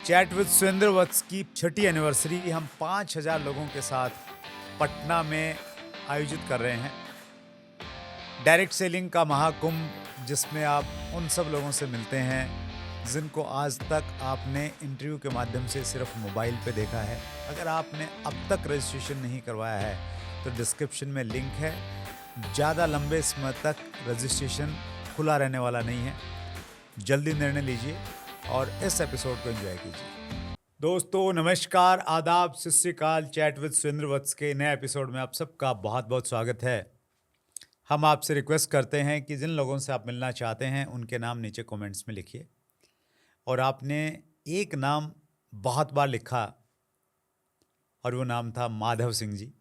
Chat with Surendra वत्स की छठी anniversary हम 5,000 लोगों के साथ पटना में आयोजित कर रहे हैं। डायरेक्ट सेलिंग का महाकुंभ, जिसमें आप उन सब लोगों से मिलते हैं जिनको आज तक आपने इंटरव्यू के माध्यम से सिर्फ मोबाइल पे देखा है। अगर आपने अब तक रजिस्ट्रेशन नहीं करवाया है तो डिस्क्रिप्शन में लिंक है। ज़्यादा लंबे समय तक रजिस्ट्रेशन खुला रहने वाला नहीं है। जल्दी निर्णय लीजिए और इस एपिसोड को एंजॉय कीजिए। दोस्तों नमस्कार, आदाब, सत श्री अकाल। चैट विद सुरेंद्र वत्स के नए एपिसोड में आप सबका बहुत बहुत स्वागत है। हम आपसे रिक्वेस्ट करते हैं कि जिन लोगों से आप मिलना चाहते हैं उनके नाम नीचे कमेंट्स में लिखिए। और आपने एक नाम बहुत बार लिखा और वो नाम था माधव सिंह जी।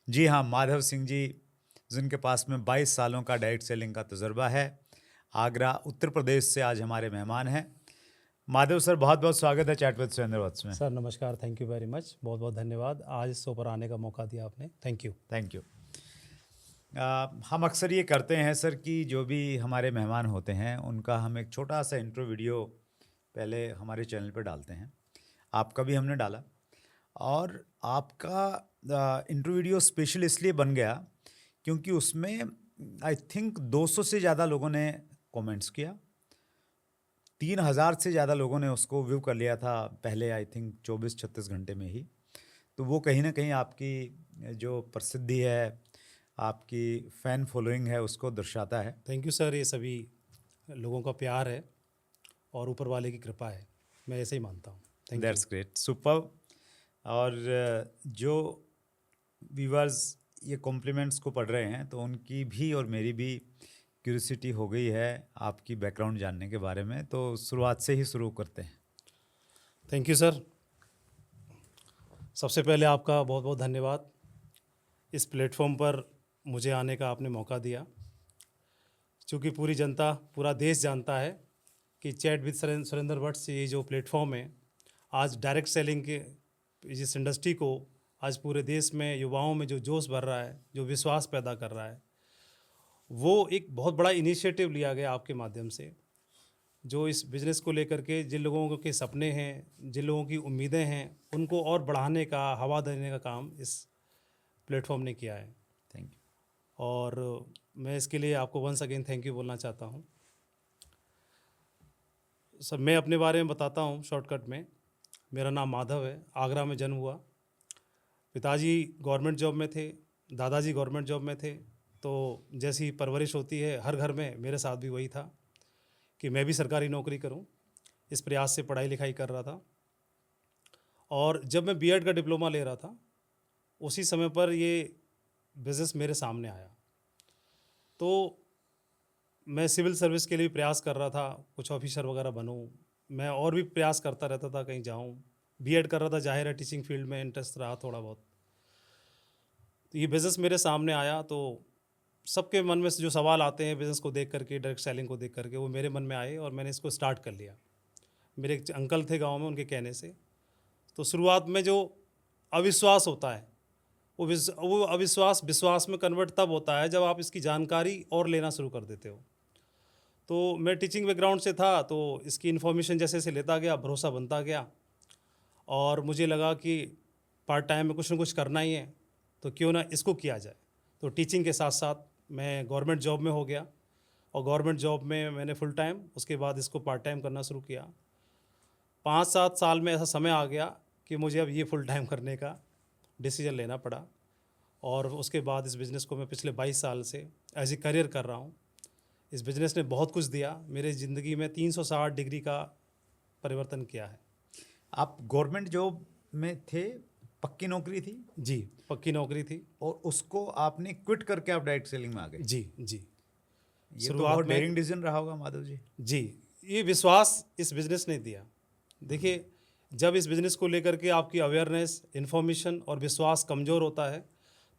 जी हाँ, माधव सिंह जी, जिनके पास में 22 सालों का डायरेक्ट सेलिंग का तजुर्बा है। आगरा उत्तर प्रदेश से आज हमारे मेहमान हैं। माधव सर, बहुत बहुत स्वागत है चैट विद सुरेंद्र वत्स में। सर नमस्कार, थैंक यू वेरी मच, बहुत बहुत धन्यवाद। आज इस शो पर आने का मौका दिया आपने, थैंक यू। Thank you. हम अक्सर ये करते हैं सर कि जो भी हमारे मेहमान होते हैं उनका हम एक छोटा सा इंट्रो वीडियो पहले हमारे चैनल पर डालते हैं। आपका भी हमने डाला और आपका इंट्रो वीडियो स्पेशल इसलिए बन गया क्योंकि उसमें आई थिंक 200 से ज़्यादा लोगों ने कमेंट्स किया। 3,000 से ज़्यादा लोगों ने उसको व्यू कर लिया था पहले, आई थिंक 24-36 घंटे में ही। तो वो कहीं ना कहीं आपकी जो प्रसिद्धि है, आपकी फ़ैन फॉलोइंग है, उसको दर्शाता है। थैंक यू सर, ये सभी लोगों का प्यार है और ऊपर वाले की कृपा है, मैं ऐसे ही मानता हूँ। Thank you. That's great, super. और जो व्यूअर्स ये कॉम्प्लीमेंट्स को पढ़ रहे हैं तो उनकी भी और मेरी भी क्यूरियोसिटी हो गई है आपकी बैकग्राउंड जानने के बारे में। तो शुरुआत से ही शुरू करते हैं। Thank you sir. सबसे पहले आपका बहुत बहुत धन्यवाद, इस प्लेटफॉर्म पर मुझे आने का आपने मौका दिया। क्योंकि पूरी जनता, पूरा देश जानता है कि चैट विद सुरेंद्र वत्स ये जो प्लेटफॉर्म है, आज डायरेक्ट सेलिंग के इस इंडस्ट्री को आज पूरे देश में युवाओं में जो जोश भर रहा है, जो विश्वास पैदा कर रहा है, वो एक बहुत बड़ा इनिशिएटिव लिया गया आपके माध्यम से। जो इस बिज़नेस को लेकर के जिन लोगों के सपने हैं, जिन लोगों की उम्मीदें हैं, उनको और बढ़ाने का, हवा देने का काम इस प्लेटफॉर्म ने किया है। Thank you. और मैं इसके लिए आपको वंस अगेन थैंक यू बोलना चाहता हूँ। सर मैं अपने बारे में बताता हूँ शॉर्टकट में। मेरा नाम माधव है, आगरा में जन्म हुआ। पिताजी गवर्नमेंट जॉब में थे, दादाजी गवर्नमेंट जॉब में थे। तो जैसी परवरिश होती है हर घर में, मेरे साथ भी वही था कि मैं भी सरकारी नौकरी करूं। इस प्रयास से पढ़ाई लिखाई कर रहा था। और जब मैं बीएड का डिप्लोमा ले रहा था, उसी समय पर ये बिज़नेस मेरे सामने आया। तो मैं सिविल सर्विस के लिए भी प्रयास कर रहा था, कुछ ऑफिसर वगैरह बनूं। मैं और भी प्रयास करता रहता था, कहीं जाऊं। बीएड कर रहा था, जाहिर है टीचिंग फील्ड में इंटरेस्ट रहा थोड़ा बहुत। तो ये बिज़नेस मेरे सामने आया तो सबके मन में से जो सवाल आते हैं बिज़नेस को देख करके, डायरेक्ट सेलिंग को देख करके, वो मेरे मन में आए और मैंने इसको स्टार्ट कर लिया। मेरे एक अंकल थे गांव में, उनके कहने से। तो शुरुआत में जो अविश्वास होता है, वो अविश्वास विश्वास में कन्वर्ट तब होता है जब आप इसकी जानकारी और लेना शुरू कर देते हो। तो मैं टीचिंग बैकग्राउंड से था, तो इसकी इन्फॉर्मेशन जैसे जैसे लेता गया, भरोसा बनता गया। और मुझे लगा कि पार्ट टाइम में कुछ ना कुछ करना ही है, तो क्यों ना इसको किया जाए। तो टीचिंग के साथ साथ मैं गवर्नमेंट जॉब में हो गया, और गवर्नमेंट जॉब में मैंने फुल टाइम, उसके बाद इसको पार्ट टाइम करना शुरू किया। 5-7 साल में ऐसा समय आ गया कि मुझे अब ये फुल टाइम करने का डिसीजन लेना पड़ा। और उसके बाद इस बिज़नेस को मैं पिछले 22 साल से एज ए करियर कर रहा हूँ। इस बिज़नेस ने बहुत कुछ दिया मेरे ज़िंदगी में, 360 डिग्री का परिवर्तन किया है। आप गवर्नमेंट जॉब में थे, पक्की नौकरी थी? जी, पक्की नौकरी थी। और उसको आपने क्विट करके आप डायरेक्ट सेलिंग में आ गए? जी जी। ये तो शुरुआत बहुत में डेयरिंग डिसीजन रहा होगा माधव जी। जी, ये विश्वास इस बिज़नेस ने दिया। देखिए, जब इस बिज़नेस को लेकर के आपकी अवेयरनेस, इन्फॉर्मेशन और विश्वास कमज़ोर होता है,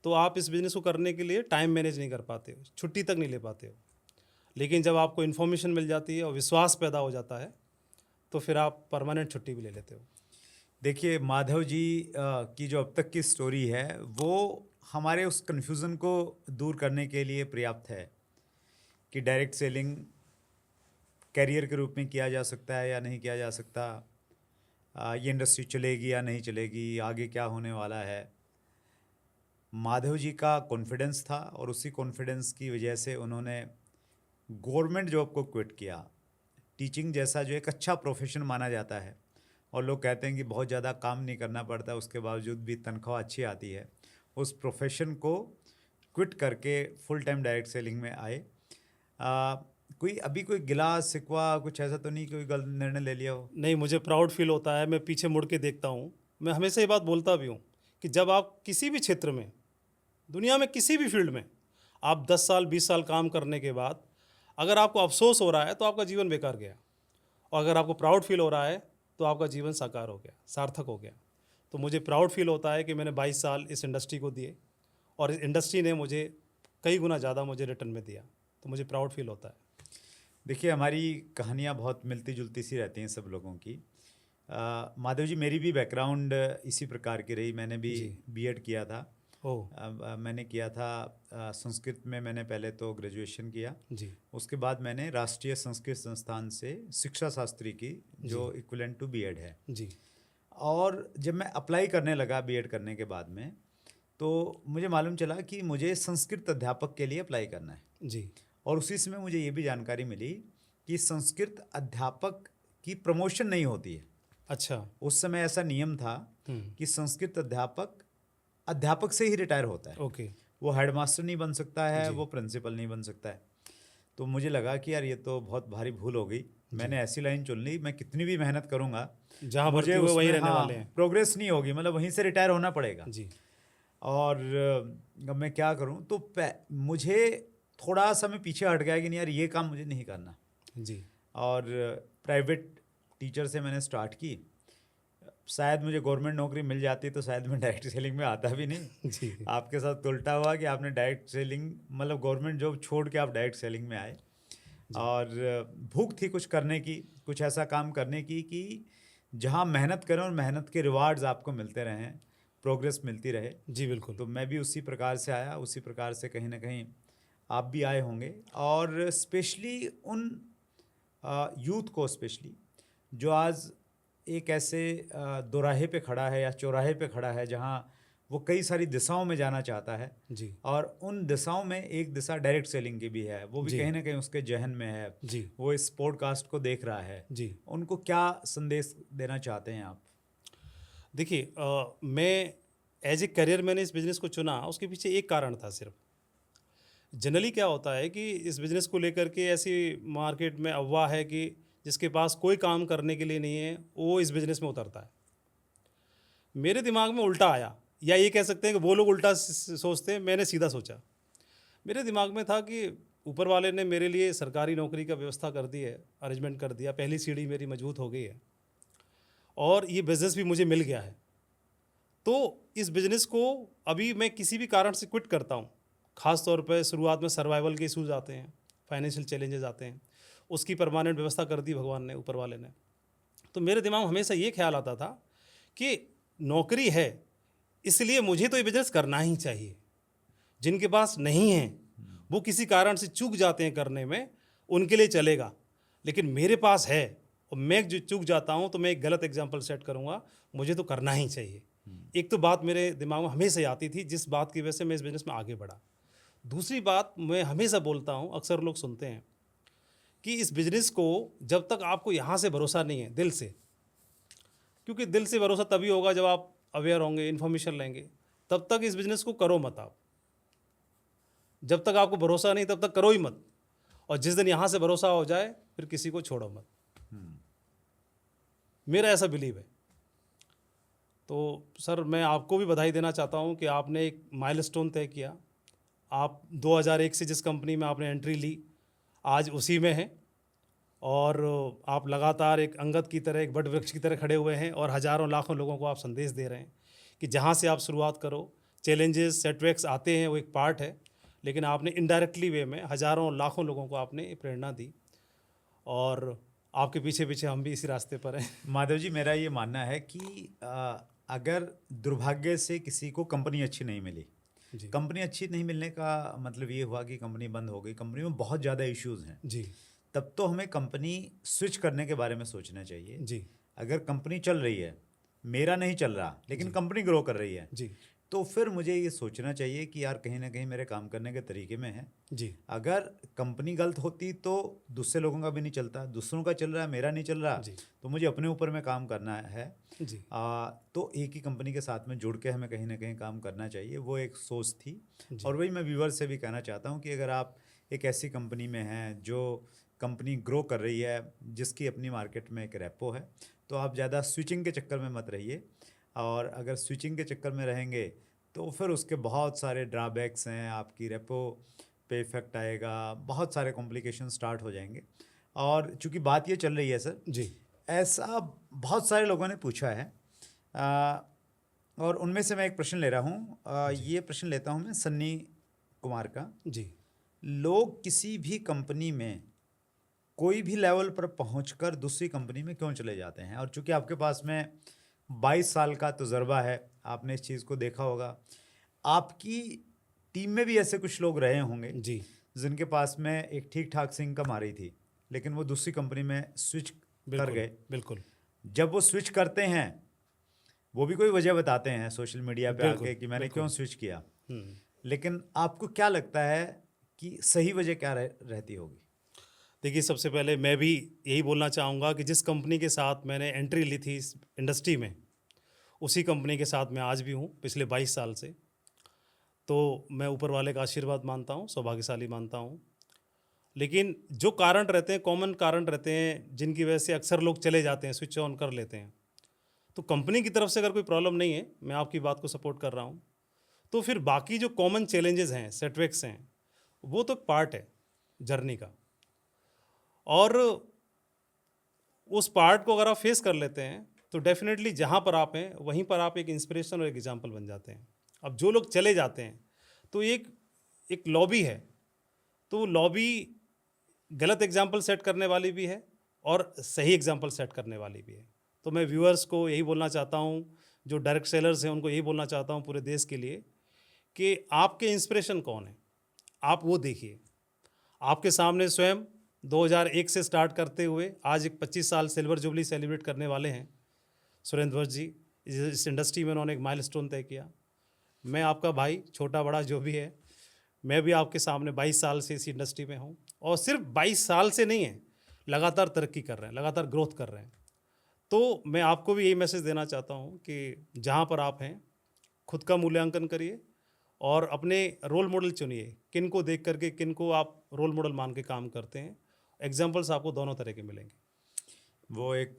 तो आप इस बिज़नेस को करने के लिए टाइम मैनेज नहीं कर पाते हो, छुट्टी तक नहीं ले पाते हो। लेकिन जब आपको इन्फॉर्मेशन मिल जाती है और विश्वास पैदा हो जाता है, तो फिर आप परमानेंट छुट्टी भी ले लेते हो। देखिए माधव जी की जो अब तक की स्टोरी है वो हमारे उस कन्फ्यूज़न को दूर करने के लिए पर्याप्त है कि डायरेक्ट सेलिंग कैरियर के रूप में किया जा सकता है या नहीं किया जा सकता। ये इंडस्ट्री चलेगी या नहीं चलेगी, आगे क्या होने वाला है। माधव जी का कॉन्फिडेंस था और उसी कॉन्फिडेंस की वजह से उन्होंने गवर्नमेंट जॉब को क्विट किया। टीचिंग जैसा जो एक अच्छा प्रोफेशन माना जाता है और लोग कहते हैं कि बहुत ज़्यादा काम नहीं करना पड़ता, उसके बावजूद भी तनख्वाह अच्छी आती है, उस प्रोफेशन को क्विट करके फुल टाइम डायरेक्ट सेलिंग में आए। कोई गिला शिकवा कुछ ऐसा तो नहीं, कोई गलत निर्णय ले लिया हो? नहीं, मुझे प्राउड फील होता है। मैं पीछे मुड़ के देखता हूँ। मैं हमेशा ये बात बोलता भी हूँ कि जब आप किसी भी क्षेत्र में, दुनिया में किसी भी फील्ड में आप 10 साल 20 साल काम करने के बाद अगर आपको अफसोस हो रहा है तो आपका जीवन बेकार गया, और अगर आपको प्राउड फील हो रहा है तो आपका जीवन साकार हो गया, सार्थक हो गया। तो मुझे प्राउड फील होता है कि मैंने 22 साल इस इंडस्ट्री को दिए और इस इंडस्ट्री ने मुझे कई गुना ज़्यादा मुझे रिटर्न में दिया, तो मुझे प्राउड फील होता है। देखिए, हमारी कहानियाँ बहुत मिलती जुलती सी रहती हैं सब लोगों की। माधव जी, मेरी भी बैकग्राउंड इसी प्रकार की रही। मैंने भी बीएड किया था। मैंने किया था संस्कृत में। मैंने पहले तो ग्रेजुएशन किया जी। उसके बाद मैंने राष्ट्रीय संस्कृत संस्थान से शिक्षा शास्त्री की, जो इक्विवेलेंट टू बीएड है जी। और जब मैं अप्लाई करने लगा बीएड करने के बाद में, तो मुझे मालूम चला कि मुझे संस्कृत अध्यापक के लिए अप्लाई करना है जी। और उसी समय मुझे ये भी जानकारी मिली कि संस्कृत अध्यापक की प्रमोशन नहीं होती है। अच्छा। उस समय ऐसा नियम था कि संस्कृत अध्यापक से ही रिटायर होता है। ओके। वो हेडमास्टर नहीं बन सकता है, वो प्रिंसिपल नहीं बन सकता है। तो मुझे लगा कि यार ये तो बहुत भारी भूल हो गई। मैंने ऐसी लाइन चुन ली, मैं कितनी भी मेहनत करूंगा जहाँ मुझे भर्ती हुए वहीं उसमें रहने वाले हैं। प्रोग्रेस नहीं होगी, मतलब वहीं से रिटायर होना पड़ेगा। जी। और अब मैं क्या करूं, तो मुझे थोड़ा सा मैं पीछे हट गया कि नहीं यार ये काम मुझे नहीं करना। जी। और प्राइवेट टीचर से मैंने स्टार्ट की। शायद मुझे गवर्नमेंट नौकरी मिल जाती तो शायद मैं डायरेक्ट सेलिंग में आता भी नहीं। जी। आपके साथ उल्टा हुआ कि आपने डायरेक्ट सेलिंग, मतलब गवर्नमेंट जॉब छोड़ के आप डायरेक्ट सेलिंग में आए। और भूख थी कुछ करने की, कुछ ऐसा काम करने की कि जहां मेहनत करें और मेहनत के रिवार्ड्स आपको मिलते रहें, प्रोग्रेस मिलती रहे। जी बिल्कुल। तो मैं भी उसी प्रकार से आया, उसी प्रकार से कहीं ना कहीं आप भी आए होंगे। और स्पेशली उन यूथ को, स्पेशली जो आज एक ऐसे दोराहे पे खड़ा है या चौराहे पे खड़ा है जहां वो कई सारी दिशाओं में जाना चाहता है। जी। और उन दिशाओं में एक दिशा डायरेक्ट सेलिंग की भी है, वो भी कहीं ना कहीं उसके जहन में है। जी। वो इस पॉडकास्ट को देख रहा है। जी। उनको क्या संदेश देना चाहते हैं आप? देखिए, मैं एज ए करियर मैंने इस बिज़नेस को चुना, उसके पीछे एक कारण था सिर्फ। जनरली क्या होता है कि इस बिज़नेस को लेकर के ऐसी मार्केट में अफवाह है कि जिसके पास कोई काम करने के लिए नहीं है वो इस बिज़नेस में उतरता है। मेरे दिमाग में उल्टा आया, या ये कह सकते हैं कि वो लोग उल्टा सोचते हैं, मैंने सीधा सोचा। मेरे दिमाग में था कि ऊपर वाले ने मेरे लिए सरकारी नौकरी का व्यवस्था कर दी है, अरेंजमेंट कर दिया, पहली सीढ़ी मेरी मजबूत हो गई है और ये बिज़नेस भी मुझे मिल गया है। तो इस बिज़नेस को अभी मैं किसी भी कारण से क्विट करता हूँ, ख़ास तौर पर शुरुआत में सर्वाइवल के इशूज़ आते हैं, फाइनेंशियल चैलेंजेस आते हैं, उसकी परमानेंट व्यवस्था कर दी भगवान ने, ऊपर वाले ने। तो मेरे दिमाग में हमेशा ये ख्याल आता था कि नौकरी है इसलिए मुझे तो ये बिज़नेस करना ही चाहिए। जिनके पास नहीं है वो किसी कारण से चूक जाते हैं करने में, उनके लिए चलेगा, लेकिन मेरे पास है और मैं जो चूक जाता हूँ तो मैं एक गलत एग्जाम्पल सेट करूँगा, मुझे तो करना ही चाहिए। एक तो बात मेरे दिमाग में हमेशा आती थी, जिस बात की वजह से मैं इस बिज़नेस में आगे बढ़ा। दूसरी बात मैं हमेशा बोलता हूँ, अक्सर लोग सुनते हैं कि इस बिज़नेस को जब तक आपको यहाँ से भरोसा नहीं है, दिल से, क्योंकि दिल से भरोसा तभी होगा जब आप अवेयर होंगे, इन्फॉर्मेशन लेंगे, तब तक इस बिज़नेस को करो मत आप। जब तक आपको भरोसा नहीं तब तक करो ही मत, और जिस दिन यहाँ से भरोसा हो जाए फिर किसी को छोड़ो मत। मेरा ऐसा बिलीव है। तो सर, मैं आपको भी बधाई देना चाहता हूँ कि आपने एक माइलस्टोन तय किया। आप 2001 से जिस कंपनी में आपने एंट्री ली, आज उसी में हैं और आप लगातार एक अंगद की तरह, एक बट वृक्ष की तरह खड़े हुए हैं और हज़ारों लाखों लोगों को आप संदेश दे रहे हैं कि जहाँ से आप शुरुआत करो, चैलेंजेस सेटबैक्स आते हैं, वो एक पार्ट है, लेकिन आपने इनडायरेक्टली वे में हज़ारों लाखों लोगों को आपने प्रेरणा दी और आपके पीछे पीछे हम भी इसी रास्ते पर हैं। माधव जी, मेरा ये मानना है कि अगर दुर्भाग्य से किसी को कंपनी अच्छी नहीं मिली, कंपनी अच्छी नहीं मिलने का मतलब ये हुआ कि कंपनी बंद हो गई, कंपनी में बहुत ज़्यादा इश्यूज़ हैं जी, तब तो हमें कंपनी स्विच करने के बारे में सोचना चाहिए जी। अगर कंपनी चल रही है, मेरा नहीं चल रहा लेकिन कंपनी ग्रो कर रही है, जी तो फिर मुझे ये सोचना चाहिए कि यार कहीं ना कहीं मेरे काम करने के तरीके में है। जी अगर कंपनी गलत होती तो दूसरे लोगों का भी नहीं चलता, दूसरों का चल रहा है, मेरा नहीं चल रहा, जी तो मुझे अपने ऊपर में काम करना है। जी तो एक ही कंपनी के साथ में जुड़ के हमें कहीं ना कहीं काम करना चाहिए, वो एक सोच थी। जी और वही मैं व्यूअर से भी कहना चाहता हूँ कि अगर आप एक ऐसी कंपनी में हैं जो कंपनी ग्रो कर रही है, जिसकी अपनी मार्केट में एक रेपो है, तो आप ज़्यादा स्विचिंग के चक्कर में मत रहिए। और अगर स्विचिंग के चक्कर में रहेंगे तो फिर उसके बहुत सारे ड्रॉबैक्स हैं, आपकी रेपो पे इफेक्ट आएगा, बहुत सारे कॉम्प्लिकेशन स्टार्ट हो जाएंगे। और चूंकि बात ये चल रही है सर, जी ऐसा बहुत सारे लोगों ने पूछा है, आ, और उनमें से मैं एक प्रश्न ले रहा हूँ। ये प्रश्न लेता हूँ मैं सन्नी कुमार का। जी लोग किसी भी कंपनी में कोई भी लेवल पर पहुंचकर दूसरी कंपनी में क्यों चले जाते हैं? और चूंकि आपके पास में 22 साल का तजुर्बा है, आपने इस चीज़ को देखा होगा। आपकी टीम में भी ऐसे कुछ लोग रहे होंगे जी जिनके पास में एक ठीक ठाक सी इनकम आ रही थी, लेकिन वो दूसरी कंपनी में स्विच कर बिल्कुल गए। बिल्कुल जब वो स्विच करते हैं, वो भी कोई वजह बताते हैं सोशल मीडिया पे बिल्कुल आके कि मैंने क्यों बिल्कुल स्विच किया। हम्म लेकिन आपको क्या लगता है कि सही वजह क्या रहती होगी? देखिए, सबसे पहले मैं भी यही बोलना चाहूँगा कि जिस कंपनी के साथ मैंने एंट्री ली थी इस इंडस्ट्री में, उसी कंपनी के साथ मैं आज भी हूँ पिछले 22 साल से। तो मैं ऊपर वाले का आशीर्वाद मानता हूँ, सौभाग्यशाली मानता हूँ। लेकिन जो कारण रहते हैं, कॉमन कारण रहते हैं, जिनकी वजह से अक्सर लोग चले जाते हैं, स्विच ऑन कर लेते हैं। तो कंपनी की तरफ से अगर कोई प्रॉब्लम नहीं है, मैं आपकी बात को सपोर्ट कर रहा हूँ, तो फिर बाकी जो कॉमन चैलेंजेस हैं, सेटबैक्स हैं, वो तो पार्ट है जर्नी का। और उस पार्ट को अगर आप फेस कर लेते हैं तो डेफिनेटली जहाँ पर आप हैं वहीं पर आप एक इंस्पिरेशन और एक एग्जाम्पल बन जाते हैं। अब जो लोग चले जाते हैं तो एक एक लॉबी है, तो वो लॉबी गलत एग्जाम्पल सेट करने वाली भी है और सही एग्जाम्पल सेट करने वाली भी है। तो मैं व्यूअर्स को यही बोलना चाहता हूँ, जो डायरेक्ट सेलर्स हैं उनको यही बोलना चाहता हूँ पूरे देश के लिए, कि आपके इंस्पिरेशन कौन है, आप वो देखिए। आपके सामने स्वयं 2001 से स्टार्ट करते हुए आज एक 25 साल सिल्वर जुबली सेलिब्रेट करने वाले हैं सुरेंद्र वंश जी। इस इंडस्ट्री में उन्होंने एक माइलस्टोन तय किया। मैं आपका भाई, छोटा बड़ा जो भी है, मैं भी आपके सामने 22 साल से इस इंडस्ट्री में हूँ, और सिर्फ 22 साल से नहीं है, लगातार तरक्की कर रहे हैं, लगातार ग्रोथ कर रहे हैं। तो मैं आपको भी यही मैसेज देना चाहता हूँ कि जहाँ पर आप हैं, खुद का मूल्यांकन करिए और अपने रोल मॉडल चुनिए, किन को देख करके, किन को आप रोल मॉडल मान के काम करते हैं। एग्जाम्पल्स आपको दोनों तरह के मिलेंगे। वो एक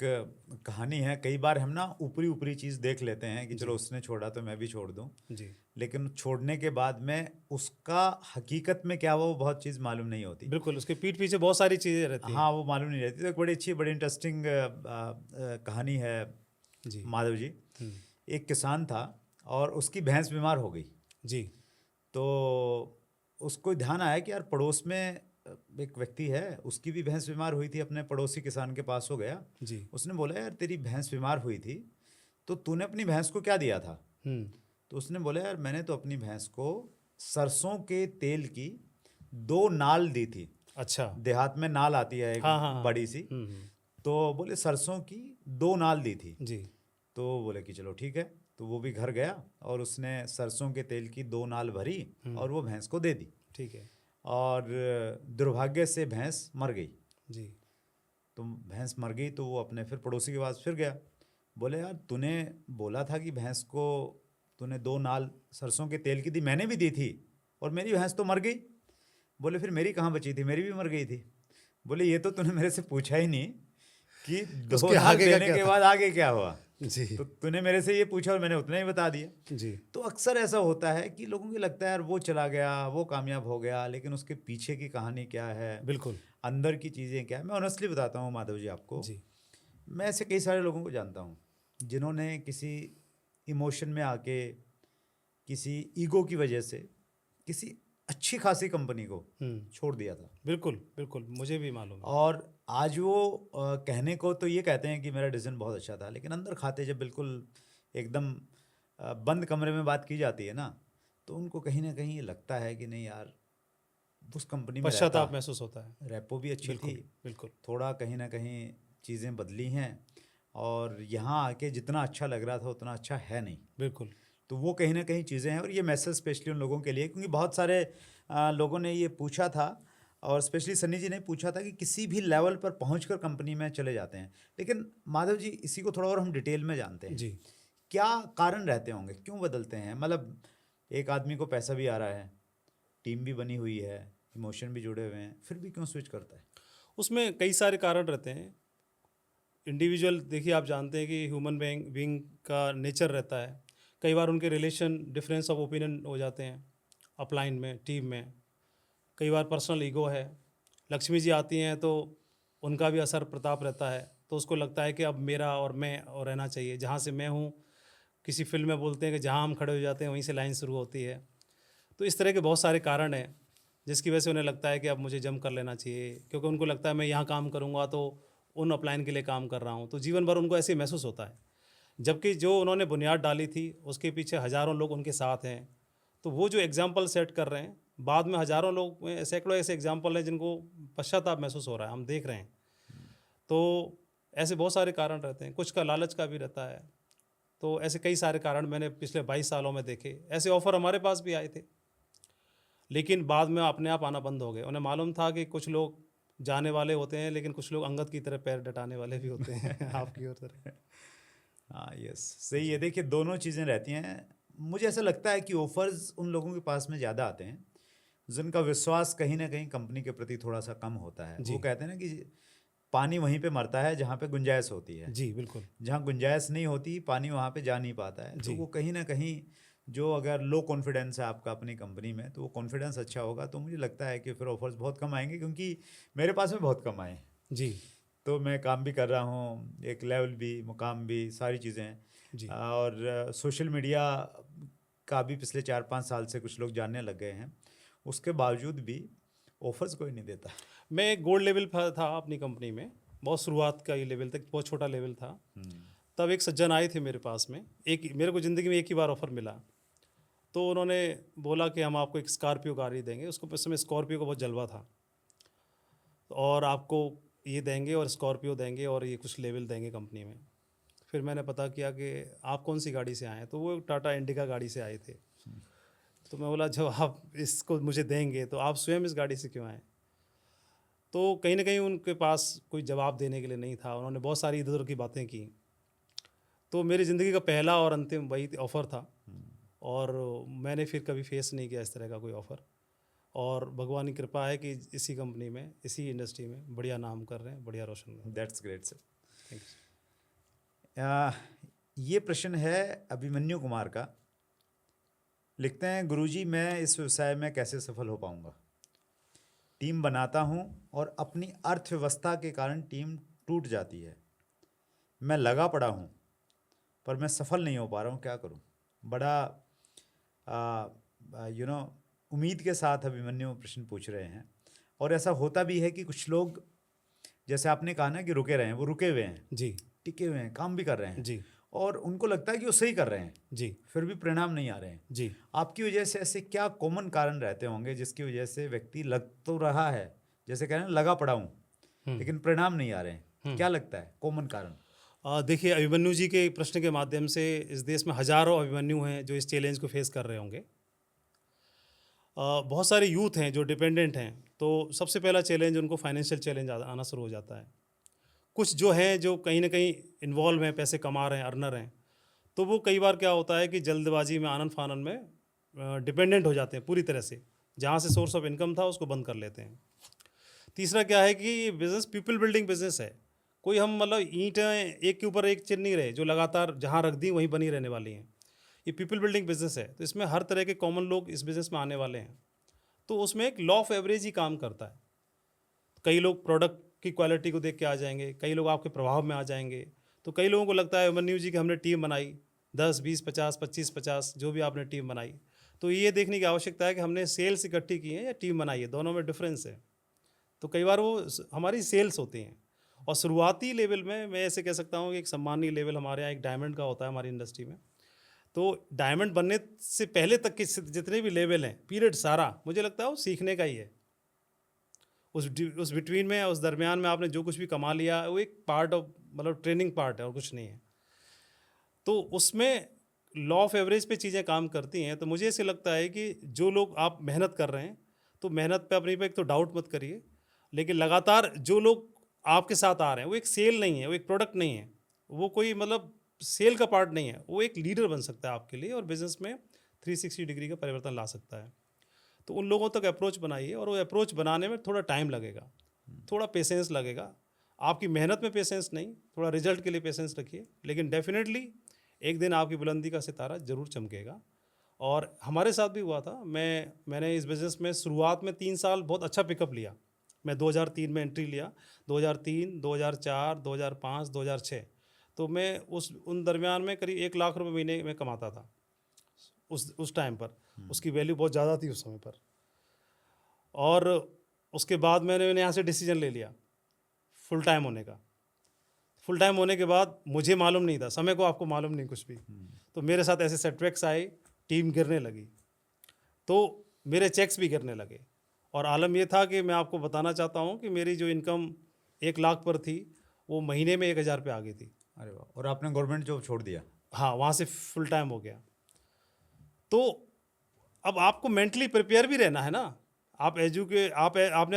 कहानी है, कई बार हम ना ऊपरी ऊपरी चीज़ देख लेते हैं कि जी चलो उसने छोड़ा तो मैं भी छोड़ दूं, जी लेकिन छोड़ने के बाद में उसका हकीकत में क्या हुआ वो बहुत चीज़ मालूम नहीं होती। बिल्कुल, उसके पीठ पीछे बहुत सारी चीज़ें रहती हैं। हाँ, वो मालूम नहीं रहती। तो एक बड़ी अच्छी, बड़ी इंटरेस्टिंग कहानी है जी माधव जी। हम्म, एक किसान था और उसकी भैंस बीमार हो गई। जी तो उसको ध्यान आया कि यार पड़ोस में एक व्यक्ति है, उसकी भी भैंस बीमार हुई थी, अपने पड़ोसी किसान के पास हो गया। जी उसने बोला यार तेरी भैंस बीमार हुई थी, तो तूने अपनी भैंस को क्या दिया था? हम्म, तो उसने बोला यार मैंने तो अपनी भैंस को सरसों के तेल की 2 नाल दी थी। अच्छा, देहात में नाल आती है एक हाँ हाँ हाँ, बड़ी सी, तो बोले सरसों की 2 नाल दी थी। जी तो बोले कि चलो ठीक है। तो वो भी घर गया और उसने सरसों के तेल की 2 नाल भरी और वो भैंस को दे दी। ठीक है, और दुर्भाग्य से भैंस मर गई। जी तो भैंस मर गई तो वो अपने फिर पड़ोसी के पास फिर गया। बोले यार तूने बोला था कि भैंस को तूने 2 नाल सरसों के तेल की दी, मैंने भी दी थी, और मेरी भैंस तो मर गई। बोले फिर मेरी कहाँ बची थी? मेरी भी मर गई थी। बोले ये तो तूने मेरे से पूछा ही नहीं कि 2 उसके नाल आगे का देने क्या के था? बाद आगे क्या हुआ। जी तो तूने मेरे से ये पूछा और मैंने उतना ही बता दिया। जी तो अक्सर ऐसा होता है कि लोगों को लगता है यार वो चला गया, वो कामयाब हो गया, लेकिन उसके पीछे की कहानी क्या है, बिल्कुल, अंदर की चीज़ें क्या है। मैं ऑनेस्टली बताता हूँ माधव जी आपको, जी मैं ऐसे कई सारे लोगों को जानता हूँ जिन्होंने किसी इमोशन में आके, किसी ईगो की वजह से किसी अच्छी खासी कंपनी को छोड़ दिया था। बिल्कुल बिल्कुल, मुझे भी मालूम है। और आज वो कहने को तो ये कहते हैं कि मेरा डिसीजन बहुत अच्छा था, लेकिन अंदर खाते जब बिल्कुल एकदम बंद कमरे में बात की जाती है ना, तो उनको कहीं ना कहीं ये लगता है कि नहीं यार, उस कंपनी में रहता, पश्चाताप महसूस होता है। रेपो भी अच्छी थी, बिल्कुल बिल्कुल, थोड़ा कहीं ना कहीं चीज़ें बदली हैं, और यहाँ आके जितना अच्छा लग रहा था उतना अच्छा है नहीं। बिल्कुल। तो वो कहीं ना कहीं चीज़ें हैं, और ये मैसेज स्पेशली उन लोगों के लिए, क्योंकि बहुत सारे लोगों ने ये पूछा था, और स्पेशली सन्नी जी ने पूछा था कि किसी भी लेवल पर पहुंचकर कंपनी में चले जाते हैं, लेकिन माधव जी इसी को थोड़ा और हम डिटेल में जानते हैं। जी। क्या कारण रहते होंगे, क्यों बदलते हैं? मतलब एक आदमी को पैसा भी आ रहा है, टीम भी बनी हुई है, इमोशन भी जुड़े हुए हैं, फिर भी क्यों स्विच करता है? उसमें कई सारे कारण रहते हैं। इंडिविजुअल देखिए, आप जानते हैं कि ह्यूमन बीइंग का नेचर रहता है, कई बार उनके रिलेशन डिफरेंस ऑफ ओपिनियन हो जाते हैं अपलाइन में, टीम में। कई बार पर्सनल ईगो है। लक्ष्मी जी आती हैं तो उनका भी असर प्रताप रहता है, तो उसको लगता है कि अब मेरा और मैं और रहना चाहिए, जहाँ से मैं हूँ। किसी फिल्म में बोलते हैं कि जहाँ हम खड़े हो जाते हैं वहीं से लाइन शुरू होती है। तो इस तरह के बहुत सारे कारण हैं जिसकी वजह से उन्हें लगता है कि अब मुझे जम कर लेना चाहिए, क्योंकि उनको लगता है मैं यहाँ काम करूँगा तो उन अपलाइन के लिए काम कर रहा हूँ, तो जीवन भर उनको ऐसे ही महसूस होता है। जबकि जो उन्होंने बुनियाद डाली थी उसके पीछे हज़ारों लोग उनके साथ हैं, तो वो जो एग्जाम्पल सेट कर रहे हैं, बाद में हज़ारों लोग में सैकड़ों ऐसे एग्जाम्पल हैं जिनको पश्चाताप महसूस हो रहा है, हम देख रहे हैं। तो ऐसे बहुत सारे कारण रहते हैं, कुछ का लालच का भी रहता है। तो ऐसे कई सारे कारण मैंने पिछले 22 सालों में देखे। ऐसे ऑफ़र हमारे पास भी आए थे, लेकिन बाद में अपने आप आना बंद हो गए। उन्हें मालूम था कि कुछ लोग जाने वाले होते हैं, लेकिन कुछ लोग अंगद की तरह पैर डटाने वाले भी होते हैं आपकी ओर तरह। हाँ, यस, सही है। देखिए, दोनों चीज़ें रहती हैं। मुझे ऐसा लगता है कि ऑफर्स उन लोगों के पास में ज़्यादा आते हैं जिनका विश्वास कहीं ना कहीं कंपनी के प्रति थोड़ा सा कम होता है। वो जी। कहते हैं ना कि पानी वहीं पे मरता है जहाँ पे गुंजाइश होती है। जी, बिल्कुल। जहाँ गुंजाइश नहीं होती, पानी वहाँ पे जा नहीं पाता है। तो जी। वो कहीं ना कहीं, जो अगर लो कॉन्फिडेंस है आपका अपनी कंपनी में, तो वो कॉन्फिडेंस अच्छा होगा, तो मुझे लगता है कि फिर ऑफर्स बहुत कम आएंगे, क्योंकि मेरे पास में बहुत कम आए हैं। जी। तो मैं काम भी कर रहा हूँ, एक लेवल भी, मुकाम भी, सारी चीज़ें हैं। जी। और सोशल मीडिया का भी पिछले 4-5 साल से कुछ लोग जानने लग गए हैं, उसके बावजूद भी ऑफर्स कोई नहीं देता। मैं एक गोल्ड लेवल पर था अपनी कंपनी में, बहुत शुरुआत का ये लेवल तक, बहुत छोटा लेवल था। तब एक सज्जन आए थे मेरे पास में, एक मेरे को ज़िंदगी में एक ही बार ऑफ़र मिला। तो उन्होंने बोला कि हम आपको एक स्कॉर्पियो गाड़ी देंगे। उसको उस समय स्कॉर्पियो का बहुत जलवा था, और आपको ये देंगे और स्कॉर्पियो देंगे और ये कुछ लेवल देंगे कंपनी में। फिर मैंने पता किया कि आप कौन सी गाड़ी से आए हैं, तो वो टाटा इंडिका गाड़ी से आए थे। तो मैं बोला, जब आप इसको मुझे देंगे तो आप स्वयं इस गाड़ी से क्यों आए? तो कहीं ना कहीं उनके पास कोई जवाब देने के लिए नहीं था, उन्होंने बहुत सारी इधर उधर की बातें की। तो मेरी ज़िंदगी का पहला और अंतिम वही ऑफ़र था, और मैंने फिर कभी फेस नहीं किया इस तरह का कोई ऑफ़र। और भगवान की कृपा है कि इसी कंपनी में, इसी इंडस्ट्री में बढ़िया नाम कर रहे हैं, बढ़िया रोशन कर रहे हैं। That's great sir. Thank you. ये प्रश्न है अभिमन्यु कुमार का। लिखते हैं, गुरुजी मैं इस व्यवसाय में कैसे सफल हो पाऊंगा? टीम बनाता हूं और अपनी अर्थव्यवस्था के कारण टीम टूट जाती है। मैं लगा पड़ा हूं पर मैं सफल नहीं हो पा रहा हूं, क्या करूं? बड़ा उम्मीद के साथ अभिमन्यु प्रश्न पूछ रहे हैं। और ऐसा होता भी है कि कुछ लोग, जैसे आपने कहा ना कि रुके रहे हैं, वो रुके हुए हैं, जी। टिके हुए हैं, काम भी कर रहे हैं, जी। और उनको लगता है कि वो सही कर रहे हैं, जी। फिर भी परिणाम नहीं आ रहे हैं। जी। आपकी वजह से ऐसे क्या कॉमन कारण रहते होंगे जिसकी वजह से व्यक्ति लग तो रहा है, जैसे कह रहे हैं लगा पड़ा हूँ, लेकिन परिणाम नहीं आ रहे हैं? क्या लगता है कॉमन कारण? देखिए, अभिमन्यु जी के प्रश्न के माध्यम से इस देश में हज़ारों अभिमन्यु हैं जो इस चैलेंज को फेस कर रहे होंगे। बहुत सारे यूथ हैं जो डिपेंडेंट हैं, तो सबसे पहला चैलेंज उनको फाइनेंशियल चैलेंज आना शुरू हो जाता है। कुछ जो हैं जो कहीं ना कहीं इन्वॉल्व हैं, पैसे कमा रहे हैं, अर्नर हैं, तो वो कई बार क्या होता है कि जल्दबाजी में, आनन फानन में डिपेंडेंट हो जाते हैं पूरी तरह से। जहाँ से सोर्स ऑफ इनकम था उसको बंद कर लेते हैं। तीसरा क्या है कि बिज़नेस पीपल बिल्डिंग बिजनेस है। कोई हम मतलब ईंटें एक के ऊपर एक चिन नहीं रहे, जो लगातार जहाँ रख दी वहीं बनी रहने वाली हैं। ये पीपल बिल्डिंग बिजनेस है, तो इसमें हर तरह के कॉमन लोग इस बिज़नेस में आने वाले हैं। तो उसमें एक लॉ ऑफ एवरेज ही काम करता है। कई लोग प्रोडक्ट की क्वालिटी को देख के आ जाएंगे, कई लोग आपके प्रभाव में आ जाएंगे। तो कई लोगों को लगता है अभिमन्यु जी की हमने टीम बनाई 10, 20, 50, 25, 50, जो भी आपने टीम बनाई, तो ये देखने की आवश्यकता है कि हमने सेल्स इकट्ठी की है या टीम बनाई है, दोनों में डिफरेंस है। तो कई बार वो हमारी सेल्स होती हैं। और शुरुआती लेवल में मैं ऐसे कह सकता हूँ कि एक सम्मानीय लेवल हमारे यहाँ एक डायमंड का होता है हमारी इंडस्ट्री में। तो डायमंड बनने से पहले तक के जितने भी लेवल हैं, पीरियड सारा मुझे लगता है वो सीखने का ही है। उस बिटवीन में, उस दरमियान में आपने जो कुछ भी कमा लिया वो एक पार्ट ऑफ, मतलब ट्रेनिंग पार्ट है और कुछ नहीं है। तो उसमें लॉ ऑफ एवरेज पे चीज़ें काम करती हैं। तो मुझे ऐसे लगता है कि जो लोग आप मेहनत कर रहे हैं तो मेहनत पे अपनी पे एक तो डाउट मत करिए, लेकिन लगातार जो लोग आपके साथ आ रहे हैं वो एक सेल नहीं है, वो एक प्रोडक्ट नहीं है, वो कोई मतलब सेल का पार्ट नहीं है, वो एक लीडर बन सकता है आपके लिए और बिजनेस में 360 डिग्री का परिवर्तन ला सकता है। तो उन लोगों तक अप्रोच बनाइए और वो अप्रोच बनाने में थोड़ा टाइम लगेगा, थोड़ा पेशेंस लगेगा। आपकी मेहनत में पेशेंस नहीं, थोड़ा रिजल्ट के लिए पेशेंस रखिए, लेकिन डेफिनेटली एक दिन आपकी बुलंदी का सितारा जरूर चमकेगा। और हमारे साथ भी हुआ था। मैंने इस बिज़नेस में शुरुआत में 3 साल बहुत अच्छा पिकअप लिया। मैं 2003 में एंट्री लिया, 2003, 2004, 2005, 2006। तो मैं उन दरमियान में करीब 1 लाख रुपए महीने में कमाता था उस टाइम पर। उसकी वैल्यू बहुत ज़्यादा थी उस समय पर। और उसके बाद मैंने यहाँ से डिसीजन ले लिया फुल टाइम होने का। फुल टाइम होने के बाद मुझे मालूम नहीं था, समय को आपको मालूम नहीं कुछ भी। तो मेरे साथ ऐसे सेटबैक्स आए, टीम गिरने लगी, तो मेरे चेक्स भी गिरने लगे। और आलम ये था कि मैं आपको बताना चाहता हूँ कि मेरी जो इनकम 1 लाख पर थी वो महीने में 1000 पे आ गई थी। अरे वाह, और आपने गवर्नमेंट जॉब छोड़ दिया? हाँ, वहाँ से फुल टाइम हो गया। तो अब आपको मेंटली प्रिपेयर भी रहना है ना। आपने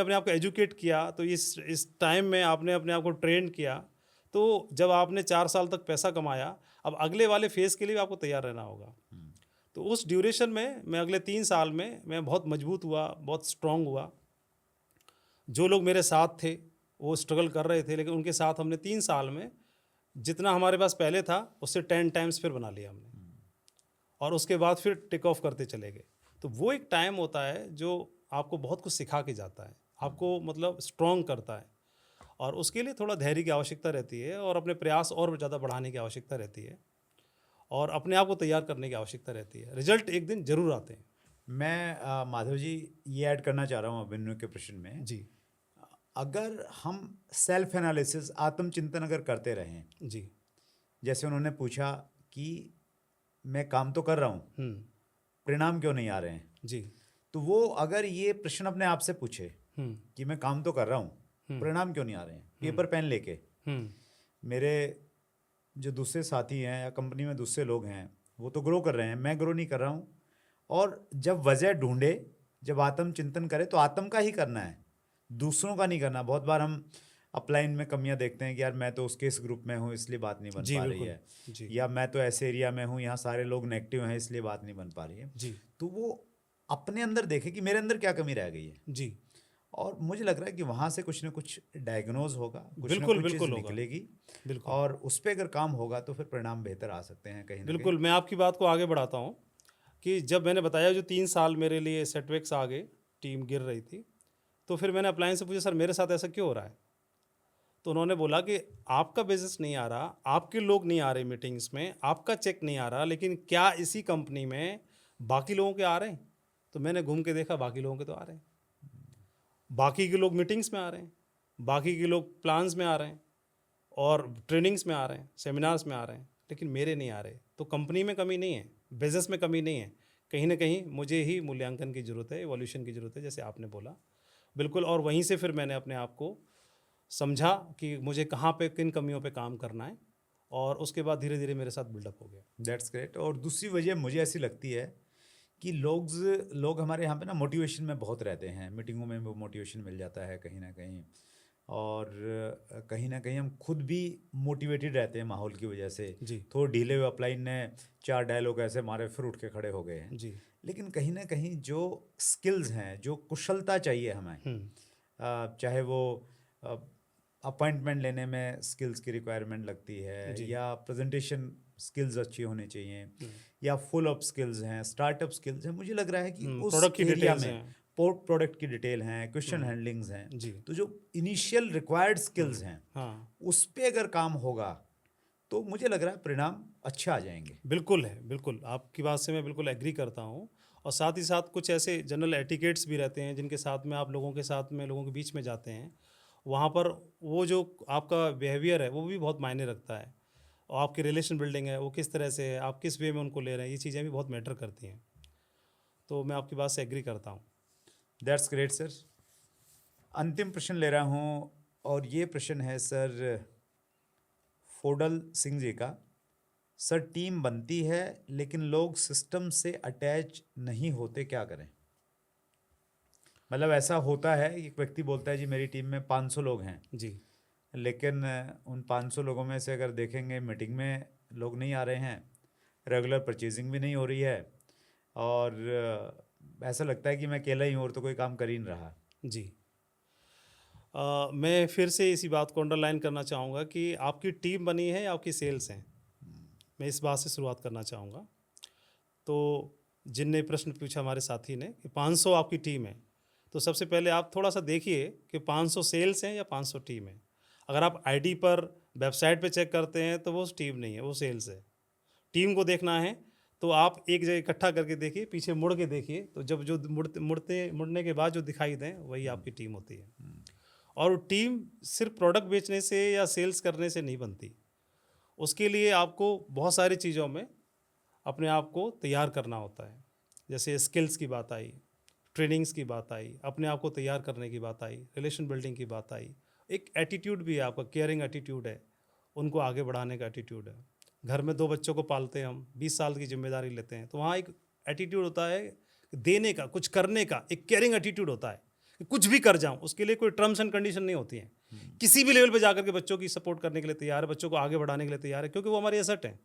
अपने आप को एजुकेट किया, तो इस टाइम में आपने अपने आप को ट्रेन किया। तो जब आपने 4 साल तक पैसा कमाया, अब अगले वाले फेज़ के लिए आपको तैयार रहना होगा। तो उस ड्यूरेशन में मैं अगले 3 साल में मैं बहुत मजबूत हुआ, बहुत स्ट्रांग हुआ। जो लोग मेरे साथ थे वो स्ट्रगल कर रहे थे, लेकिन उनके साथ हमने 3 साल में जितना हमारे पास पहले था उससे 10 टाइम्स फिर बना लिया हमने। और उसके बाद फिर टेक ऑफ करते चले गए। तो वो एक टाइम होता है जो आपको बहुत कुछ सिखा के जाता है, आपको मतलब स्ट्रॉन्ग करता है। और उसके लिए थोड़ा धैर्य की आवश्यकता रहती है और अपने प्रयास और ज़्यादा बढ़ाने की आवश्यकता रहती है और अपने आप को तैयार करने की आवश्यकता रहती है। रिजल्ट एक दिन जरूर आते हैं। मैं माधव जी ये ऐड करना चाह रहा हूँ अभिनव के प्रश्न में। जी अगर हम सेल्फ एनालिसिस, आत्मचिंतन अगर करते रहें, जी। जैसे उन्होंने पूछा कि मैं काम तो कर रहा हूँ, परिणाम क्यों नहीं आ रहे हैं, जी। तो वो अगर ये प्रश्न अपने आप से पूछे हम्म कि मैं काम तो कर रहा हूँ, परिणाम क्यों नहीं आ रहे हैं, पेपर पेन लेके। मेरे जो दूसरे साथी हैं या कंपनी में दूसरे लोग हैं वो तो ग्रो कर रहे हैं, मैं ग्रो नहीं कर रहा हूँ। और जब वजह ढूंढे, जब आत्मचिंतन करे तो आत्म का ही करना है, दूसरों का नहीं करना। बहुत बार हम अपलाइन में कमियां देखते हैं कि यार मैं तो उसके इस ग्रुप में हूँ इसलिए बात नहीं बन जी पा रही बिल्कुल। है, जी या मैं तो ऐसे एरिया में हूँ यहाँ सारे लोग नेगेटिव हैं इसलिए बात नहीं बन पा रही है। जी तो वो अपने अंदर देखे कि मेरे अंदर क्या कमी रह गई है, जी। और मुझे लग रहा है कि वहाँ से कुछ ना कुछ डायग्नोज होगा, कुछ ना बिल्कुल कुछ चीज़ बिल्कुल होगा। निकलेगी, बिल्कुल और उस पर अगर काम होगा तो फिर परिणाम बेहतर आ सकते हैं कहीं ना कहीं। बिल्कुल। मैं आपकी बात को आगे बढ़ाता हूँ कि जब मैंने बताया जो 3 साल मेरे लिए सेटबैक्स आ गए, टीम गिर रही थी, तो फिर मैंने अपलाइन से पूछा सर मेरे साथ ऐसा क्यों हो रहा है। तो उन्होंने बोला कि आपका बिजनेस नहीं आ रहा, आपके लोग नहीं आ रहे मीटिंग्स में, आपका चेक नहीं आ रहा, लेकिन क्या इसी कंपनी में बाकी लोगों के आ रहे हैं। तो मैंने घूम के देखा बाकी लोगों के तो आ रहे हैं, बाकी के लोग मीटिंग्स में आ रहे हैं, बाकी के लोग प्लान्स में आ रहे हैं और ट्रेनिंग्स में आ रहे हैं, सेमिनार्स में आ रहे हैं, लेकिन मेरे नहीं आ रहे। तो कंपनी में कमी नहीं है, बिजनेस में कमी नहीं है, कहीं ना कहीं मुझे ही मूल्यांकन की ज़रूरत है, एवोल्यूशन की ज़रूरत है, जैसे आपने बोला। बिल्कुल। और वहीं से फिर मैंने अपने आप को समझा कि मुझे कहाँ पे किन कमियों पे काम करना है, और उसके बाद धीरे धीरे मेरे साथ बिल्डअप हो गया। That's great. और दूसरी वजह मुझे ऐसी लगती है कि लोग हमारे यहाँ पे ना मोटिवेशन में बहुत रहते हैं, मीटिंगों में वो मोटिवेशन मिल जाता है कहीं ना कहीं, और कहीं ना कहीं हम खुद भी मोटिवेटेड रहते हैं माहौल की वजह से। जी थोड़े ढीले हुए अपलाइन ने 4 डायलॉग ऐसे मारे फिर उठ के खड़े हो गए हैं। जी। लेकिन कहीं ना कहीं जो स्किल्स हैं, जो कुशलता चाहिए हमें, चाहे वो अपॉइंटमेंट लेने में स्किल्स की रिक्वायरमेंट लगती है, जी। या प्रेजेंटेशन स्किल्स अच्छी होनी चाहिए, या फुल अप स्किल्स हैं, स्टार्टअप स्किल्स हैं, मुझे लग रहा है कि उस प्रोडक्ट की एरिया डिटेल्स में हैं। प्रोडक्ट की डिटेल हैं, क्वेश्चन हैंडलिंग्स हैं, जी। तो जो इनिशियल रिक्वायर्ड स्किल्स हैं हाँ उस पे अगर काम होगा तो मुझे लग रहा है परिणाम अच्छे आ जाएंगे। बिल्कुल है, बिल्कुल आपकी बात से मैं बिल्कुल एग्री करता हूँ। और साथ ही साथ कुछ ऐसे जनरल एटिकेट्स भी रहते हैं जिनके साथ में आप लोगों के साथ में, लोगों के बीच में जाते हैं, वहाँ पर वो जो आपका बिहेवियर है वो भी बहुत मायने रखता है, और आपकी रिलेशन बिल्डिंग है वो किस तरह से है, आप किस वे में उनको ले रहे हैं, ये चीज़ें भी बहुत मैटर करती हैं। तो मैं आपकी बात से एग्री करता हूँ। That's great sir. अंतिम प्रश्न ले रहा हूँ और ये प्रश्न है सर फोडल सिंह जी का। सर टीम बनती है लेकिन लोग सिस्टम से अटैच नहीं होते, क्या करें? मतलब ऐसा होता है, एक व्यक्ति बोलता है जी मेरी टीम में 500 लोग हैं, जी। लेकिन उन 500 लोगों में से अगर देखेंगे मीटिंग में लोग नहीं आ रहे हैं, रेगुलर परचेजिंग भी नहीं हो रही है, और ऐसा लगता है कि मैं अकेला ही हूँ और तो कोई काम कर ही नहीं रहा। जी। मैं फिर से इसी बात को अंडरलाइन करना चाहूँगा कि आपकी टीम बनी है या आपकी सेल्स हैं। मैं इस बात से शुरुआत करना चाहूँगा। तो जिनने प्रश्न पूछा हमारे साथी ने कि 500 आपकी टीम है, तो सबसे पहले आप थोड़ा सा देखिए कि 500 सेल्स हैं या 500 टीम है। अगर आप आईडी पर वेबसाइट पे चेक करते हैं तो वो टीम नहीं है, वो सेल्स है। टीम को देखना है तो आप एक जगह इकट्ठा करके देखिए, पीछे मुड़ के देखिए, तो जब जो मुड़ने के बाद जो दिखाई दें वही आपकी टीम होती है। और टीम सिर्फ प्रोडक्ट बेचने से या सेल्स करने से नहीं बनती। उसके लिए आपको बहुत सारी चीज़ों में अपने आप को तैयार करना होता है। जैसे स्किल्स की बात आई, ट्रेनिंग्स की बात आई, अपने आप को तैयार करने की बात आई, रिलेशन बिल्डिंग की बात आई। एक एटीट्यूड भी है आपका, केयरिंग एटीट्यूड है, उनको आगे बढ़ाने का एटीट्यूड है। घर में 2 बच्चों को पालते हैं हम, 20 साल की जिम्मेदारी लेते हैं, तो वहाँ एक एटीट्यूड होता है देने का, कुछ करने का, एक केयरिंग एटीट्यूड होता है कि कुछ भी कर जाऊँ। उसके लिए कोई टर्म्स एंड कंडीशन नहीं होती हैं। किसी भी लेवल पे जाकर के बच्चों की सपोर्ट करने के लिए तैयार है, बच्चों को आगे बढ़ाने के लिए तैयार है, क्योंकि वो हमारी एसेट है।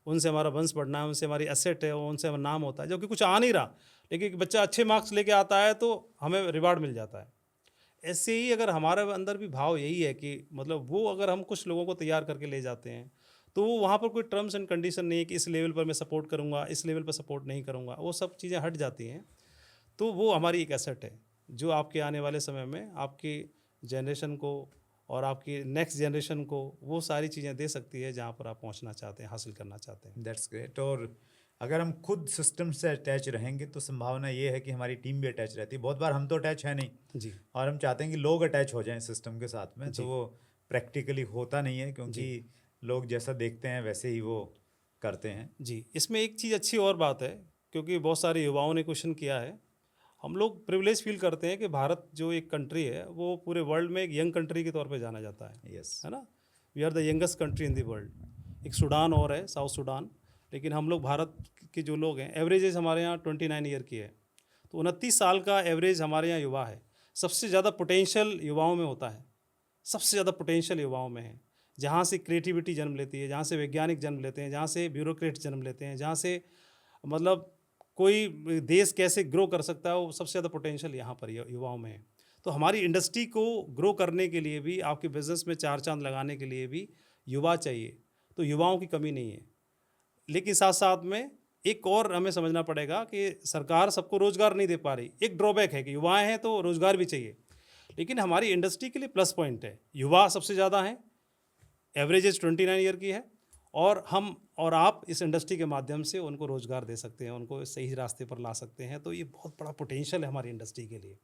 उनसे हमारा वंश बढ़ना है, उनसे हमारी एसेट है, उनसे हमारा नाम होता है। जो कि कुछ आ नहीं रहा, लेकिन एक बच्चा अच्छे मार्क्स लेके आता है तो हमें रिवार्ड मिल जाता है। ऐसे ही अगर हमारे अंदर भी भाव यही है कि मतलब वो अगर हम कुछ लोगों को तैयार करके ले जाते हैं तो वहाँ पर कोई टर्म्स एंड कंडीशन नहीं है कि इस लेवल पर मैं सपोर्ट करूँगा, इस लेवल पर सपोर्ट नहीं करूँगा, वो सब चीज़ें हट जाती हैं। तो वो हमारी एक एसेट है जो आपके आने वाले समय में आपकी जनरेशन को और आपकी नेक्स्ट जनरेशन को वो सारी चीज़ें दे सकती है जहाँ पर आप पहुँचना चाहते हैं, हासिल करना चाहते हैं। That's great. और अगर हम खुद सिस्टम से अटैच रहेंगे तो संभावना ये है कि हमारी टीम भी अटैच रहती है। बहुत बार हम तो अटैच है नहीं, जी। और हम चाहते हैं कि लोग अटैच हो जाएं सिस्टम के साथ में, तो जी। वो प्रैक्टिकली होता नहीं है, क्योंकि लोग जैसा देखते हैं वैसे ही वो करते हैं। जी, इसमें एक चीज़ अच्छी और बात है, क्योंकि बहुत सारे युवाओं ने क्वेश्चन किया है। हम लोग प्रिविलेज फील करते हैं कि भारत जो एक कंट्री है वो पूरे वर्ल्ड में एक यंग कंट्री के तौर पे जाना जाता यस। है ना। We are the youngest country in the world. एक सूडान और है, साउथ सूडान, लेकिन हम लोग भारत के जो लोग हैं, एवरेज एज हमारे यहाँ 29 ईयर की है। तो 29 साल का एवरेज हमारे यहाँ युवा है। सबसे ज़्यादा पोटेंशियल युवाओं में होता है, सबसे ज़्यादा पोटेंशियल युवाओं में है। जहाँ से क्रिएटिविटी जन्म लेती है, जहाँ से वैज्ञानिक जन्म लेते हैं, जहाँ से ब्यूरोक्रेट जन्म लेते हैं, जहाँ से मतलब कोई देश कैसे ग्रो कर सकता है, वो सबसे ज़्यादा पोटेंशियल यहाँ पर युवाओं में है। तो हमारी इंडस्ट्री को ग्रो करने के लिए भी, आपके बिज़नेस में 4 चांद लगाने के लिए भी युवा चाहिए। तो युवाओं की कमी नहीं है, लेकिन साथ साथ में एक और हमें समझना पड़ेगा कि सरकार सबको रोज़गार नहीं दे पा रही। एक ड्रॉबैक है कि युवाएं हैं तो रोज़गार भी चाहिए, लेकिन हमारी इंडस्ट्री के लिए प्लस पॉइंट है, युवा सबसे ज़्यादा हैं, एवरेज एज 29 ईयर की है, और हम और आप इस इंडस्ट्री के माध्यम से उनको रोज़गार दे सकते हैं, उनको सही रास्ते पर ला सकते हैं। तो ये बहुत बड़ा पोटेंशियल है हमारी इंडस्ट्री के लिए।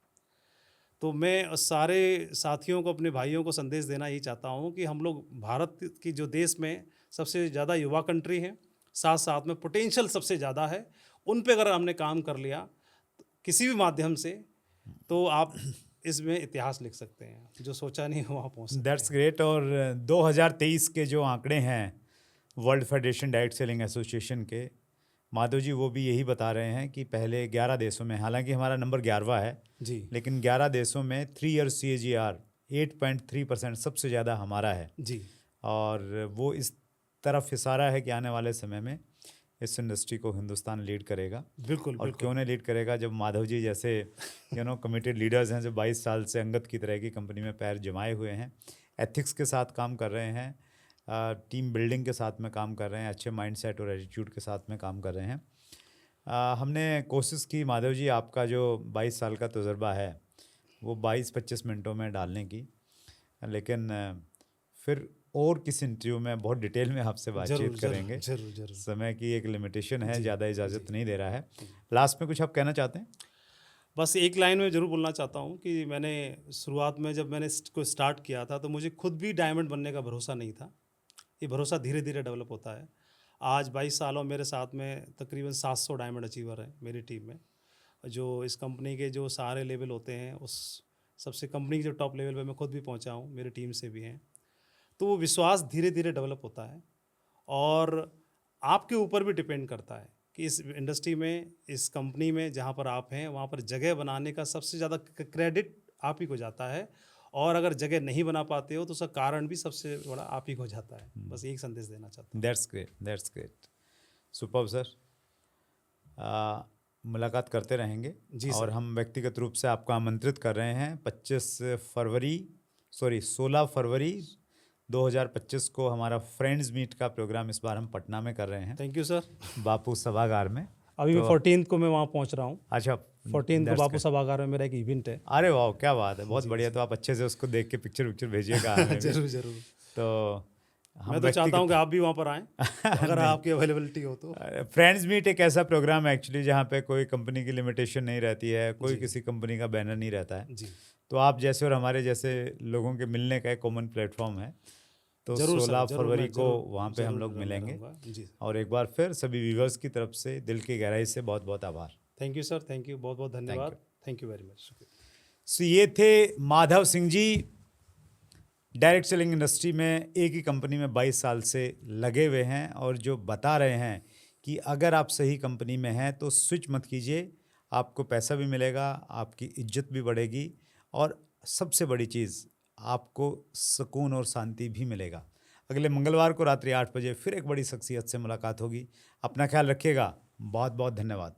तो मैं सारे साथियों को, अपने भाइयों को संदेश देना यही चाहता हूँ कि हम लोग भारत की जो देश में सबसे ज़्यादा युवा कंट्री है, साथ साथ में पोटेंशियल सबसे ज़्यादा है, उन पे अगर हमने काम कर लिया किसी भी माध्यम से, तो आप इसमें इतिहास लिख सकते हैं। जो सोचा नहीं वहाँ पहुँच सकते हैं। That's great. और 2023 के जो आंकड़े हैं world federation direct selling association के, माधव जी वो भी यही बता रहे हैं कि पहले 11 देशों में, हालांकि हमारा नंबर 11वां है जी। लेकिन 11 देशों में 3 ईयर CAGR 8.3% सबसे ज़्यादा हमारा है। जी। और वो इस तरफ इशारा है कि आने वाले समय में इस इंडस्ट्री को हिंदुस्तान लीड करेगा। बिल्कुल और बिल्कुल। क्यों नहीं लीड करेगा, जब माधव जी जैसे कमिटेड लीडर्स हैं, जो 22 साल से अंगद की तरह की कंपनी में पैर जमाए हुए हैं, एथिक्स के साथ काम कर रहे हैं, टीम बिल्डिंग के साथ में काम कर रहे हैं, अच्छे माइंडसेट और एटीट्यूड के साथ में काम कर रहे हैं। हमने कोशिश की माधव जी, आपका जो 22 साल का तजुर्बा है वो 22-25 मिनटों में डालने की, लेकिन फिर और किस इंटरव्यू में बहुत डिटेल में आपसे बातचीत करेंगे। जरूर जरूर। समय की एक लिमिटेशन है, जी, ज़्यादा इजाज़त जी, नहीं दे रहा है। लास्ट में कुछ आप कहना चाहते हैं? बस एक लाइन में ज़रूर बोलना चाहता हूँ कि मैंने शुरुआत में जब मैंने इसको स्टार्ट किया था तो मुझे खुद भी डायमंड बनने का भरोसा नहीं था। ये भरोसा धीरे धीरे डेवलप होता है। आज 22 सालों मेरे साथ में तकरीबन 700 डायमंड अचीवर हैं मेरी टीम में। जो इस कंपनी के जो सारे लेवल होते हैं, उस सबसे कंपनी के जो टॉप लेवल पे मैं खुद भी पहुंचा हूं, मेरी टीम से भी हैं। तो वो विश्वास धीरे धीरे डेवलप होता है और आपके ऊपर भी डिपेंड करता है कि इस इंडस्ट्री में, इस कंपनी में जहाँ पर आप हैं वहाँ पर जगह बनाने का सबसे ज़्यादा क्रेडिट आप ही को जाता है, और अगर जगह नहीं बना पाते हो तो उसका कारण भी सबसे बड़ा आप ही को जाता है। बस एक संदेश देना चाहता हूँ। That's great, that's great, superb sir. मुलाकात करते रहेंगे जी और सर। हम व्यक्तिगत रूप से आपको आमंत्रित कर रहे हैं 16 फरवरी 2025 को हमारा फ्रेंड्स मीट का प्रोग्राम इस बार हम पटना में कर रहे हैं, थैंक यू सर। बापू सभागार में। अभी मैं 14 को मैं वहाँ पहुँच रहा हूँ। अच्छा, 14 को that's बापू good. सभागार में मेरा एक इवेंट है। अरे वाह, क्या बात है, बहुत बढ़िया। तो आप अच्छे से उसको देख के पिक्चर भेजिएगा हमें भी। जरूर जरूर। तो हम मैं तो चाहता हूँ कि आप भी वहाँ पर आएँ अगर आपकी अवेलेबिलिटी हो तो। फ्रेंड्स मीट एक ऐसा प्रोग्राम है एक्चुअली जहाँ पे कोई कंपनी की लिमिटेशन नहीं रहती है, कोई किसी कंपनी का बैनर नहीं रहता है। जी, तो आप जैसे और हमारे जैसे लोगों के मिलने का एक कॉमन प्लेटफॉर्म है। तो जरूर सर, 16 जरूर, फरवरी मैं को जरूर- वहाँ पे जरूर हम लोग मैं मिलेंगे। रहूँगा। जी, और एक बार फिर सभी व्यूवर्स की तरफ से दिल की गहराई से बहुत बहुत आभार। Thank you sir, thank you, बहुत बहुत धन्यवाद। थैंक यू वेरी मच, शुक्रिया। सो ये थे Madhav Singh ji, direct selling industry में एक ही कंपनी में 22 साल से लगे हुए हैं और जो बता रहे हैं कि अगर आप सही कंपनी में हैं तो स्विच मत कीजिए, आपको पैसा भी मिलेगा, आपकी इज्जत भी बढ़ेगी और सबसे बड़ी चीज़ आपको सुकून और शांति भी मिलेगा। अगले मंगलवार को रात्रि 8 बजे फिर एक बड़ी शख्सियत से मुलाकात होगी। अपना ख्याल रखिएगा। बहुत बहुत धन्यवाद।